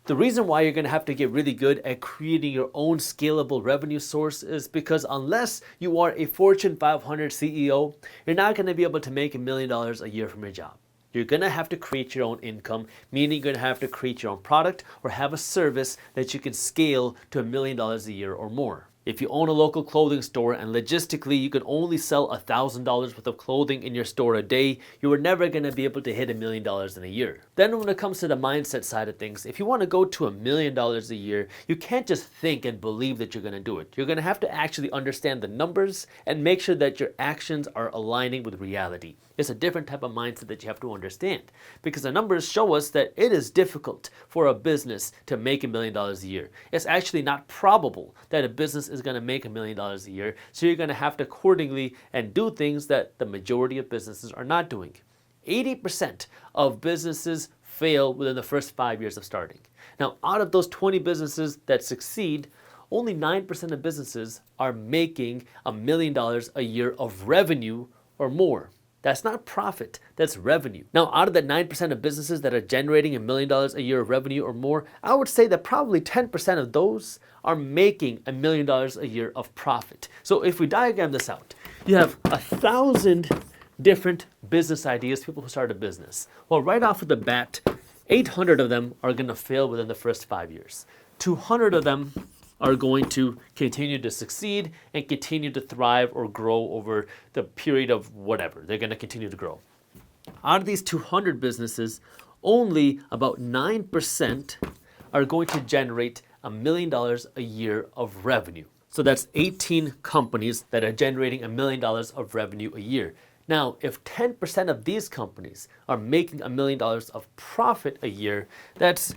The reason why you're going to have to get really good at creating your own scalable revenue source is because unless you are a Fortune 500 CEO, you're not going to be able to make $1 million a year from your job. You're going to have to create your own income, meaning you're going to have to create your own product or have a service that you can scale to $1 million a year or more. If you own a local clothing store and logistically you can only sell $1,000 worth of clothing in your store a day, you are never going to be able to hit $1 million in a year. Then when it comes to the mindset side of things, if you want to go to $1 million a year, you can't just think and believe that you're going to do it. You're going to have to actually understand the numbers and make sure that your actions are aligning with reality. It's a different type of mindset that you have to understand because the numbers show us that it is difficult for a business to make $1 million a year. It's actually not probable that a business is going to make $1 million a year, so you're going to have to accordingly and do things that the majority of businesses are not doing. 80% of businesses fail within the first 5 years of starting. Now, out of those 20 businesses that succeed, only 9% of businesses are making $1 million a year of revenue or more. That's not profit, that's revenue. Now, out of the 9% of businesses that are generating $1 million a year of revenue or more, I would say that probably 10% of those are making $1 million a year of profit. So if we diagram this out, you have 1,000 different business ideas, people who start a business. Well, right off of the bat, 800 of them are going to fail within the first 5 years. 200 of them are going to continue to succeed and continue to thrive or grow over the period of whatever. They're going to continue to grow. Out of these 200 businesses, only about 9% are going to generate $1 million a year of revenue. So that's 18 companies that are generating $1 million of revenue a year. Now, if 10% of these companies are making $1 million of profit a year, that's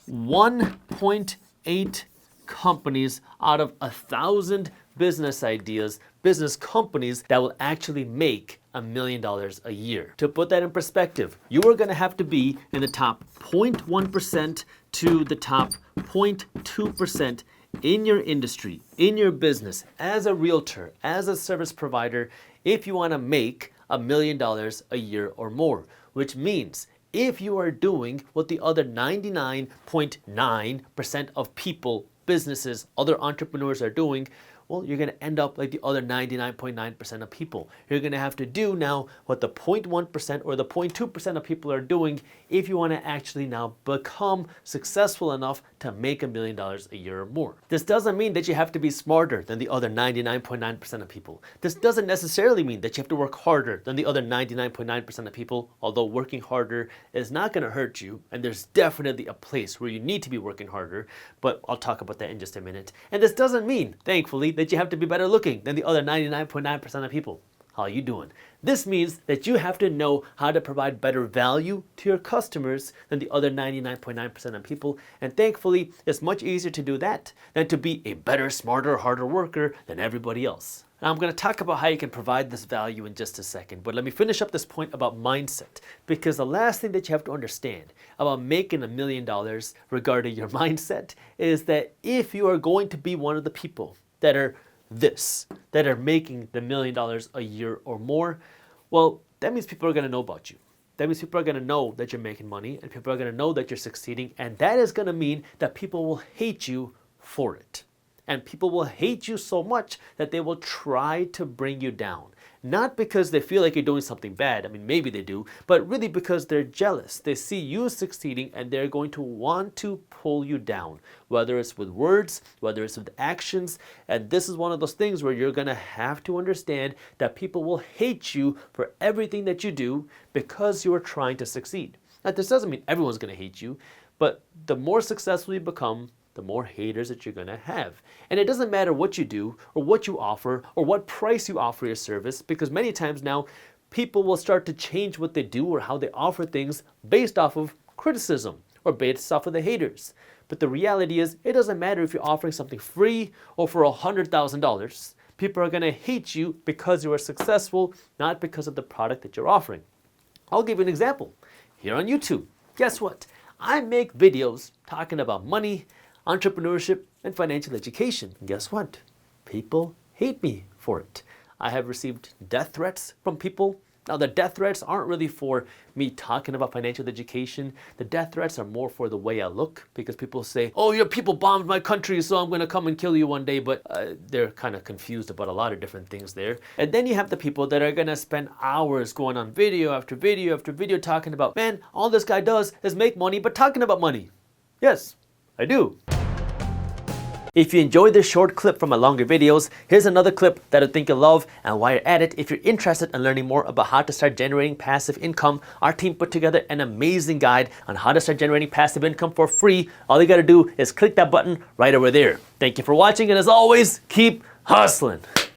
1.8 companies out of 1,000 business ideas, business companies that will actually make $1 million a year. To put that in perspective, you are going to have to be in the top 0.1% to the top 0.2% in your industry, in your business, as a realtor, as a service provider, if you want to make $1 million a year or more, which means if you are doing what the other 99.9% of people, businesses, other entrepreneurs are doing, well, you're going to end up like the other 99.9% of people. You're going to have to do now what the 0.1% or the 0.2% of people are doing if you want to actually now become successful enough to make $1 million a year or more. This doesn't mean that you have to be smarter than the other 99.9% of people. This doesn't necessarily mean that you have to work harder than the other 99.9% of people, although working harder is not going to hurt you, and there's definitely a place where you need to be working harder, but I'll talk about that in just a minute. And this doesn't mean, thankfully, that you have to be better looking than the other 99.9% of people. How are you doing? This means that you have to know how to provide better value to your customers than the other 99.9% of people. And thankfully, it's much easier to do that than to be a better, smarter, harder worker than everybody else. Now, I'm going to talk about how you can provide this value in just a second, but let me finish up this point about mindset, because the last thing that you have to understand about making $1 million regarding your mindset is that if you are going to be one of the people that are making the $1 million a year or more, well, that means people are going to know about you. That means people are going to know that you're making money, and people are going to know that you're succeeding, and that is going to mean that people will hate you for it. And people will hate you so much that they will try to bring you down. Not because they feel like you're doing something bad, I mean maybe they do, but really because they're jealous. They see you succeeding and they're going to want to pull you down, whether it's with words, whether it's with actions. And this is one of those things where you're going to have to understand that people will hate you for everything that you do because you are trying to succeed. Now, this doesn't mean everyone's going to hate you, but the more successful you become, the more haters that you're going to have. And it doesn't matter what you do or what you offer or what price you offer your service, because many times now people will start to change what they do or how they offer things based off of criticism or based off of the haters. But the reality is, it doesn't matter if you're offering something free or for $100,000. People are going to hate you because you are successful, not because of the product that you're offering. I'll give you an example. Here on YouTube, guess what? I make videos talking about money, entrepreneurship, and financial education. And guess what? People hate me for it. I have received death threats from people Now, the death threats aren't really for me talking about financial education. The death threats are more for the way I look, because people say, oh, your people bombed my country, so I'm going to come and kill you one day. But they're kind of confused about a lot of different things there. And then you have the people that are going to spend hours going on video after video after video talking about, man, all this guy does is make money, but talking about money. Yes, I do. If you enjoyed this short clip from my longer videos, here's another clip that I think you'll love. And while you're at it, if you're interested in learning more about how to start generating passive income, our team put together an amazing guide on how to start generating passive income for free. All you gotta do is click that button right over there. Thank you for watching, and as always, keep hustling.